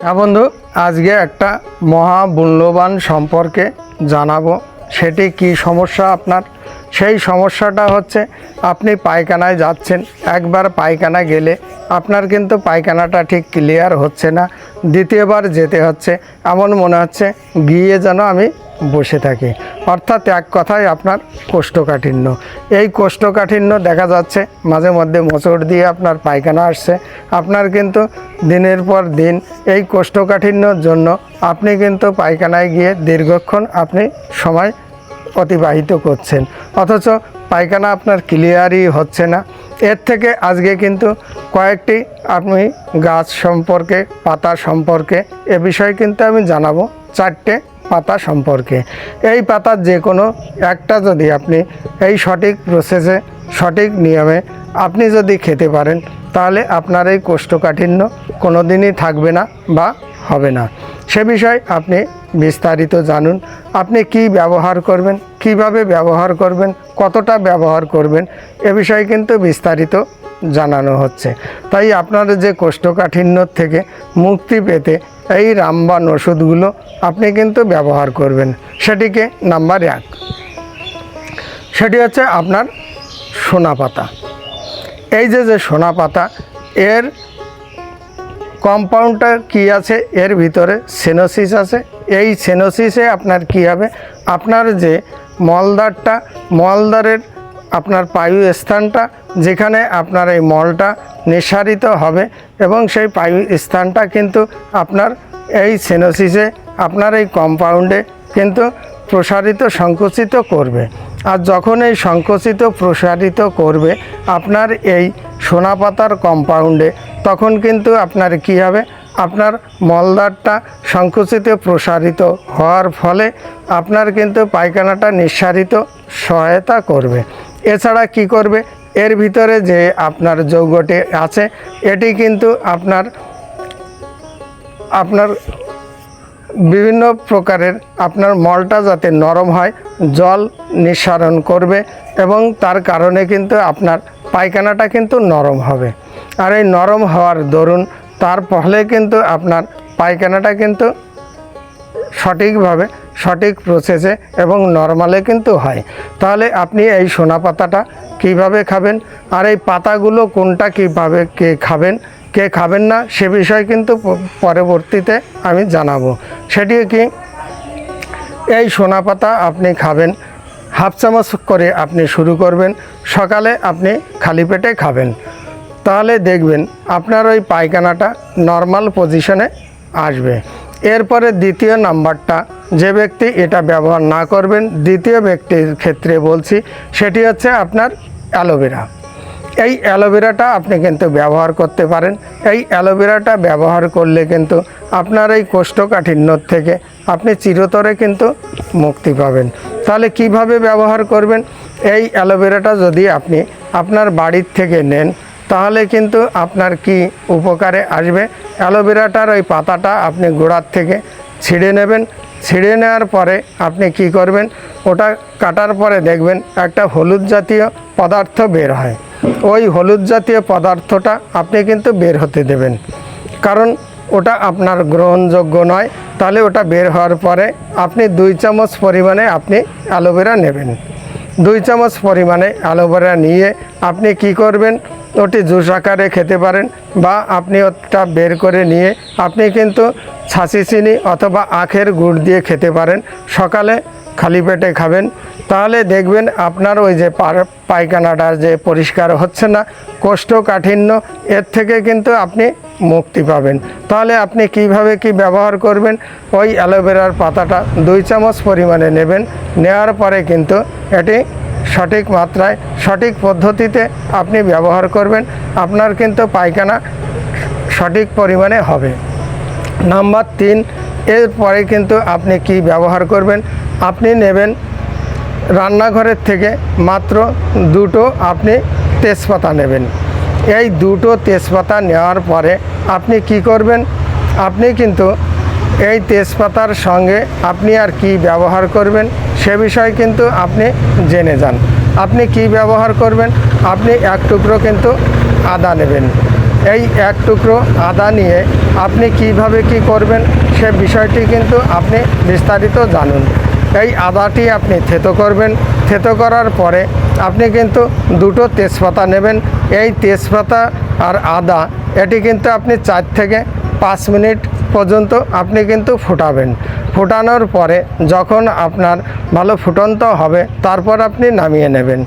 হ্যাঁ বন্ধু, আজকে একটা মহামূল্যবান সম্পর্কে জানাবো। সেটি কি সমস্যা আপনার? সেই সমস্যাটা হচ্ছে আপনি পায়খানায় যাচ্ছেন, একবার পায়খানা গেলে আপনার কিন্তু পায়খানাটা ঠিক ক্লিয়ার হচ্ছে না, দ্বিতীয়বার যেতে হচ্ছে, এমন মনে হচ্ছে গিয়ে যেন আমি বসে থাকি। অর্থাৎ এক কথায় আপনার কোষ্ঠকাঠিন্য। এই কোষ্ঠকাঠিন্য দেখা যাচ্ছে মাঝে মধ্যে মোচড় দিয়ে আপনার পায়খানা আসছে। আপনার কিন্তু দিনের পর দিন এই কোষ্ঠকাঠিন্যর জন্য আপনি কিন্তু পায়খানায় গিয়ে দীর্ঘক্ষণ আপনি সময় অতিবাহিত করছেন, অথচ পায়খানা আপনার ক্লিয়ারই হচ্ছে না। এর থেকে আজকে কিন্তু কয়েকটি আপনি গাছ সম্পর্কে, পাতা সম্পর্কে এ বিষয়ে কিন্তু আমি জানাবো। 4টে পাতা সম্পর্কে। এই পাতার যে কোনো একটা যদি আপনি এই সঠিক প্রসেসে, সঠিক নিয়মে আপনি যদি খেতে পারেন, তাহলে আপনার এই কোষ্ঠকাঠিন্য কোনো দিনই থাকবে না বা হবে না। সে বিষয়ে আপনি বিস্তারিত জানুন। আপনি কি ব্যবহার করবেন, কিভাবে ব্যবহার করবেন, কতটা ব্যবহার করবেন, এ বিষয়ে কিন্তু বিস্তারিত জানানো হচ্ছে। তাই আপনার যে কোষ্ঠকাঠিন্যর থেকে মুক্তি পেতে এই রামবাণ ওষুধগুলো আপনি কিন্তু ব্যবহার করবেন। সেটিকে নাম্বার 1, সেটি হচ্ছে আপনার সোনা পাতা। এই যে সোনা পাতা, এর কম্পাউন্ডটা কি আছে? এর ভিতরে সেনোসিস আছে। এই সেনোসিসে আপনার কি হবে, আপনার যে মলদ্বারটা, মলদ্বারের আপনার পায়ু স্থানটা, যেখানে আপনার এই মলটা নিঃসারিত হবে, এবং সেই পায়ু স্থানটা কিন্তু আপনার এই সেনোসিসে, আপনার এই কম্পাউন্ডে কিন্তু প্রসারিত, সংকুচিত করবে। আর যখন এই সংকুচিত প্রসারিত করবে আপনার এই সোনা পাতার কম্পাউন্ডে, তখন কিন্তু আপনার কি হবে, আপনার মলদ্বারটা সংকুচিত প্রসারিত হওয়ার ফলে আপনার কিন্তু পায়খানাটা নিঃসারিত সহায়তা করবে। এছাড়া কি করবে, এর ভিতরে যে আপনার যৌগটি আছে, এটি কিন্তু আপনার বিভিন্ন প্রকারের আপনার মলটা যাতে নরম হয়, জল নিঃসরণ করবে, এবং তার কারণে কিন্তু আপনার পায়খানাটা কিন্তু নরম হবে। আর এই নরম হওয়ার দরুন তার ফলে কিন্তু আপনার পায়খানাটা কিন্তু সঠিকভাবে, সঠিক প্রসেসে এবং নরমালে কিন্তু হয়। তাহলে আপনি এই সোনা পাতাটা কীভাবে খাবেন, আর এই পাতাগুলো কোনটা কীভাবে কে খাবেন, কে খাবেন না, সে বিষয়ে কিন্তু পরবর্তীতে আমি জানাবো। সেটি কি, এই সোনা পাতা আপনি খাবেন, হাফ চামচ করে আপনি শুরু করবেন। সকালে আপনি খালি পেটে খাবেন, তাহলে দেখবেন আপনার ওই পায়খানাটা নর্মাল পজিশনে আসবে। এরপরে দ্বিতীয় নাম্বারটা, যে ব্যক্তি এটা ব্যবহার না করবেন, দ্বিতীয় ব্যক্তির ক্ষেত্রে বলছি, সেটি হচ্ছে আপনার অ্যালোভেরা। এই অ্যালোভেরাটা আপনি কিন্তু ব্যবহার করতে পারেন। এই অ্যালোভেরাটা ব্যবহার করলে কিন্তু আপনার এই কোষ্ঠকাঠিন্যর থেকে আপনি চিরতরে কিন্তু মুক্তি পাবেন। তাহলে কিভাবে ব্যবহার করবেন? এই অ্যালোভেরাটা যদি আপনি আপনার বাড়ির থেকে নেন, তাহলে কিন্তু আপনার কি উপকারে আসবে, অ্যালোভেরাটার ওই পাতাটা আপনি গোড়ার থেকে ছিঁড়ে নেবেন। ছিঁড়ে নেওয়ার পরে আপনি কি করবেন, ওটা কাটার পরে দেখবেন একটা হলুদ জাতীয় পদার্থ বের হয়। ওই হলুদ জাতীয় পদার্থটা আপনি কিন্তু বের হতে দেবেন, কারণ ওটা আপনার গ্রহণযোগ্য নয়। তাহলে ওটা বের হওয়ার পরে আপনি 2 চামচ পরিমাণে আপনি অ্যালোভেরা নেবেন। 2 চামচ পরিমাণে অ্যালোভেরা নিয়ে আপনি কি করবেন, ওটি জুস আকারে খেতে পারেন, বা আপনি ওটা বের করে নিয়ে আপনি কিন্তু ছাঁচি চিনি অথবা আখের গুড় দিয়ে খেতে পারেন। সকালে খালি পেটে খাবেন, তাহলে দেখবেন আপনার ওই যে পায়খানাটা যে পরিষ্কার হচ্ছে না, কোষ্ঠকাঠিন্য, এর থেকে কিন্তু আপনি মুক্তি পাবেন। তাহলে আপনি কিভাবে কি ব্যবহার করবেন, ওই অ্যালোভেরার পাতাটা 2 চামচ পরিমাণে নেবেন। নেওয়ার পরে কিন্তু এটি সঠিক মাত্রায়, সঠিক পদ্ধতিতে আপনি ব্যবহার করবেন, আপনার কিন্তু পায়খানা সঠিক পরিমাণে হবে। নাম্বার 3, এরপরে কিন্তু আপনি কি ব্যবহার করবেন, আপনি নেবেন রান্নাঘরের থেকে মাত্র 2টো আপনি তেজপাতা নেবেন। এই 2টো তেজপাতা নেওয়ার পরে আপনি কি করবেন, আপনি কিন্তু এই তেজপাতার সঙ্গে আপনি আর কি ব্যবহার করবেন সে বিষয়ে কিন্তু আপনি জেনে যান। আপনি কি ব্যবহার করবেন, আপনি 1 টুকরো কিন্তু আদা নেবেন। এই এক টুকরো আদা নিয়ে আপনি কিভাবে কি করবেন সে বিষয়টি কিন্তু আপনি বিস্তারিত জানুন। এই আদাটি আপনি থেতো করবেন, থেতো করার পরে আপনি কিন্তু দুটো তেজপাতা নেবেন। এই তেজপাতা আর আদা এটি কিন্তু আপনি 4 থেকে 5 মিনিট পর্যন্ত আপনি কিন্তু ফোটাবেন। ফোটানোর পরে যখন আপনার ভালো ফুটন্ত হবে তারপর আপনি নামিয়ে নেবেন।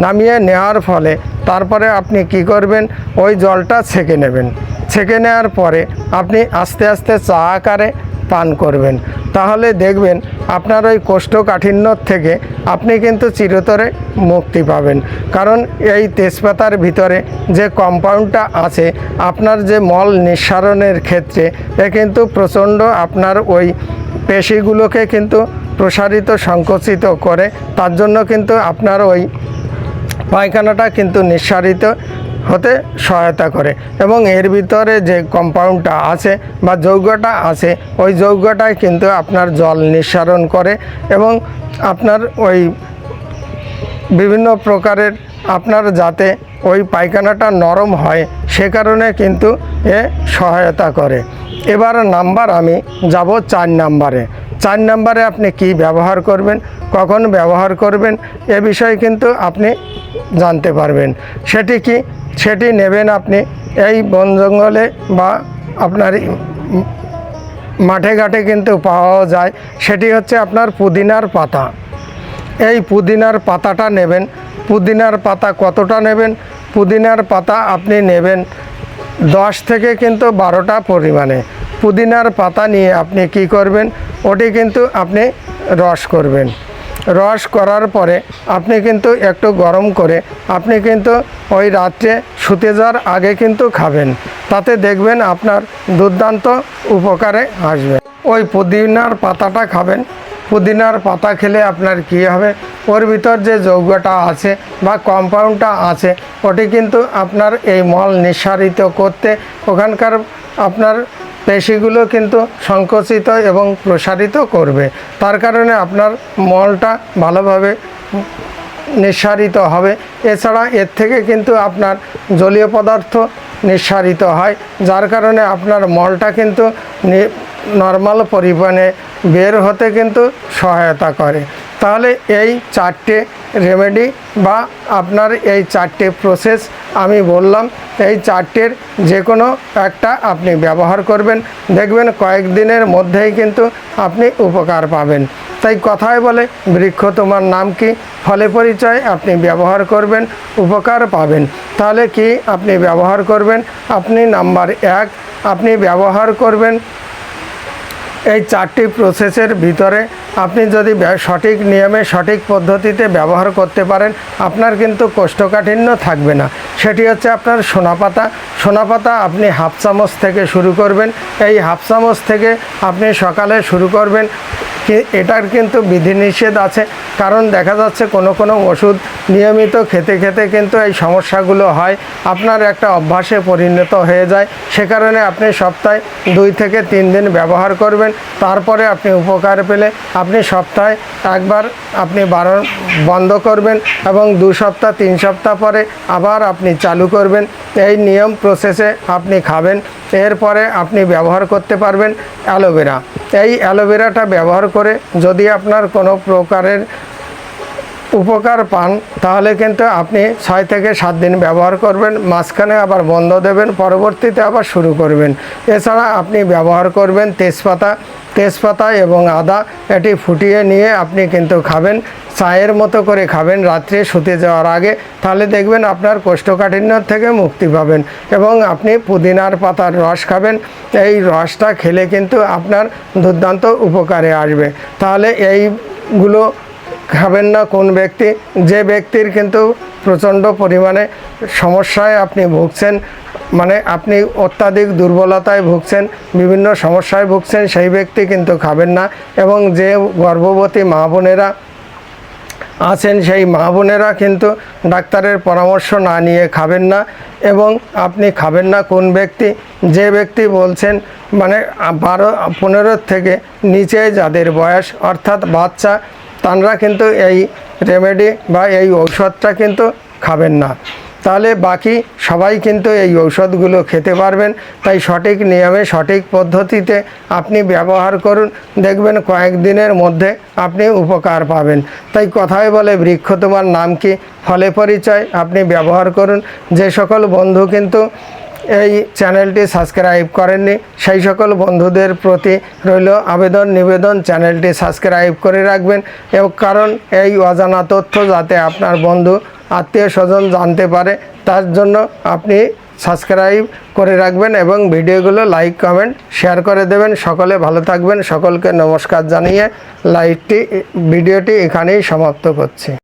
নামিয়ে নেওয়ার ফলে তারপরে আপনি কি করবেন, ওই জলটা ছেঁকে নেবেন। ছেঁকে নেওয়ার পরে আপনি আস্তে আস্তে চা আকারে পান করবেন। তাহলে দেখবেন আপনার ওই কোষ্ঠকাঠিন্য থেকে আপনি কিন্তু চিরতরে মুক্তি পাবেন। কারণ এই তেজপাতার ভিতরে যে কম্পাউন্ডটা আছে আপনার যে মল নিঃসারণের ক্ষেত্রে এ কিন্তু প্রচণ্ড আপনার ওই পেশিগুলোকে কিন্তু প্রসারিত সংকুচিত করে, তার জন্য কিন্তু আপনার ওই পায়খানাটা কিন্তু নিঃসারিত হতে সহায়তা করে। এবং এর ভিতরে যে কম্পাউন্ডটা আছে বা যৌগটা আছে ওই যৌগটাই কিন্তু আপনার জল নিঃসারণ করে এবং আপনার ওই বিভিন্ন প্রকারের আপনার যাতে ওই পায়খানাটা নরম হয় সে কারণে কিন্তু এ সহায়তা করে। এবার নাম্বার আমি যাব 4 নাম্বারে। 4 নাম্বারে আপনি কি ব্যবহার করবেন, কখন ব্যবহার করবেন এ বিষয়ে কিন্তু আপনি জানতে পারবেন। সেটি কি, সেটি নেবেন আপনি এই বন জঙ্গলে বা আপনার মাঠে ঘাটে কিন্তু পাওয়া যায়। সেটি হচ্ছে আপনার পুদিনার পাতা। এই পুদিনার পাতাটা নেবেন। পুদিনার পাতা কতটা নেবেন, পুদিনার পাতা আপনি নেবেন 10 থেকে কিন্তু 12টা পরিমাণে। পুদিনার পাতা নিয়ে আপনি কি করবেন, ওটি কিন্তু আপনি রস করবেন। রস করার পরে আপনি কিন্তু একটু গরম করে আপনি কিন্তু ওই রাত্রে শুতে যাওয়ার আগে কিন্তু খাবেন। তাতে দেখবেন আপনার দুর্দান্ত উপকারে আসবে। ওই পুদিনার পাতাটা খাবেন। পুদিনার পাতা খেলে আপনার কী হবে, ওর ভিতর যে যৌগটা আছে বা কম্পাউন্ডটা আছে ওটি কিন্তু আপনার এই মল নিঃসারিত করতে ওখানকার আপনার পেশিগুলো কিন্তু সংকুচিত এবং প্রসারিত করবে। তার কারণে আপনার মলটা ভালোভাবে নিঃসারিত হবে। এছাড়া এর থেকে কিন্তু আপনার জলীয় পদার্থ নিঃসারিত হয়, যার কারণে আপনার মলটা কিন্তু নর্মাল পরিমাণে বের হতে কিন্তু সহায়তা করে। তাহলে এই 4টে রেমেডি বা আপনার এই 4টে প্রসেস আমি বললাম, এই 4টের যে কোনো একটা আপনি ব্যবহার করবেন, দেখবেন কয়েকদিনের মধ্যেই কিন্তু আপনি উপকার পাবেন। তাই কথায় বলে বৃক্ষ তোমার নাম কি, ফলে পরিচয় আপনি ব্যবহার করবেন, উপকার পাবেন। তাহলে কি আপনি ব্যবহার করবেন, আপনি নাম্বার 1 আপনি ব্যবহার করবেন এই 4টি প্রসেসের ভিতরে আপনি যদি সঠিক নিয়মে সঠিক পদ্ধতিতে ব্যবহার করতে পারেন আপনার কিন্তু কোষ্ঠকাঠিন্য থাকবে না। সেটি হচ্ছে আপনার সোনাপাতা। সোনাপাতা আপনি হাফ চামচ থেকে শুরু করবেন। এই হাফ চামচ থেকে আপনি সকালে শুরু করবেন। এটার কিন্তু বিধিনিষেধ আছে, কারণ দেখা যাচ্ছে কোনো কোনো ওষুধ নিয়মিত খেতে খেতে কিন্তু এই সমস্যাগুলো হয়, আপনার একটা অভ্যাসে পরিণত হয়ে যায়। সে কারণে আপনি সপ্তাহে 2 থেকে 3 দিন ব্যবহার করবেন। তারপরে আপনি উপকার পেলে আপনি সপ্তাহে একবার আপনি বন্ধ করবেন এবং 2 সপ্তাহ 3 সপ্তাহ পরে আবার আপনি চালু করবেন। এই নিয়ম প্রসেসে আপনি খাবেন। এরপরে আপনি ব্যবহার করতে পারবেন অ্যালোভেরা। এই অ্যালোভেরাটা ব্যবহার করে যদি আপনার কোনো প্রকারের উপকার পান তাহলে কিন্তু আপনি 6 থেকে 7 দিন ব্যবহার করবেন, মাঝখানে আবার বন্ধ দেবেন, পরবর্তীতে আবার শুরু করবেন। এছাড়া আপনি ব্যবহার করবেন তেজপাতা এবং আদা, এটি ফুটিয়ে নিয়ে আপনি কিন্তু খাবেন, চায়ের মতো করে খাবেন রাত্রে শুতে যাওয়ার আগে। তাহলে দেখবেন আপনার কোষ্ঠকাঠিন্য থেকে মুক্তি পাবেন। এবং আপনি পুদিনার পাতার রস খাবেন। এই রসটা খেলে কিন্তু আপনার দুর্দান্ত উপকারে আসবে। তাহলে এইগুলো খাবেন না কোন ব্যক্তি, যে ব্যক্তির কিন্তু প্রচণ্ড পরিমাণে সমস্যায় আপনি ভুগছেন, মানে আপনি অত্যাধিক দুর্বলতায় ভুগছেন, বিভিন্ন সমস্যায় ভুগছেন, সেই ব্যক্তি কিন্তু খাবেন না। এবং যে গর্ভবতী মা বোনেরা আছেন সেই মা বোনেরা কিন্তু ডাক্তারের পরামর্শ না নিয়ে খাবেন না। এবং আপনি খাবেন না কোন ব্যক্তি, যে ব্যক্তি বলছেন মানে 12-15 থেকে নিচে যাদের বয়স অর্থাৎ বাচ্চা, তারা কিন্তু এই রেমেডি বা এই ঔষধটা কিন্তু খাবেন না। তাহলে বাকি সবাই কিন্তু এই ঔষধগুলো খেতে পারবেন। তাই সঠিক নিয়মে সঠিক পদ্ধতিতে আপনি ব্যবহার করুন, দেখবেন কয়েকদিনের মধ্যে আপনি উপকার পাবেন। তাই কথায় বলে বৃক্ষ তোমার নাম কি, ফলে পরিচয়। আপনি ব্যবহার করুন। যে সকল বন্ধু কিন্তু এই চ্যানেলটি সাবস্ক্রাইব করেননি সেই সকল বন্ধুদের প্রতি রইল আবেদন নিবেদন, চ্যানেলটি সাবস্ক্রাইব করে রাখবেন। এবং কারণ এই অজানা তথ্য যাতে আপনার বন্ধু আত্মীয় স্বজন জানতে পারে, তার জন্য আপনি সাবস্ক্রাইব করে রাখবেন এবং ভিডিওগুলো লাইক কমেন্ট শেয়ার করে দেবেন। সকলে ভালো থাকবেন। সকলকে নমস্কার জানিয়ে ভিডিওটি এখানেই সমাপ্ত করছি।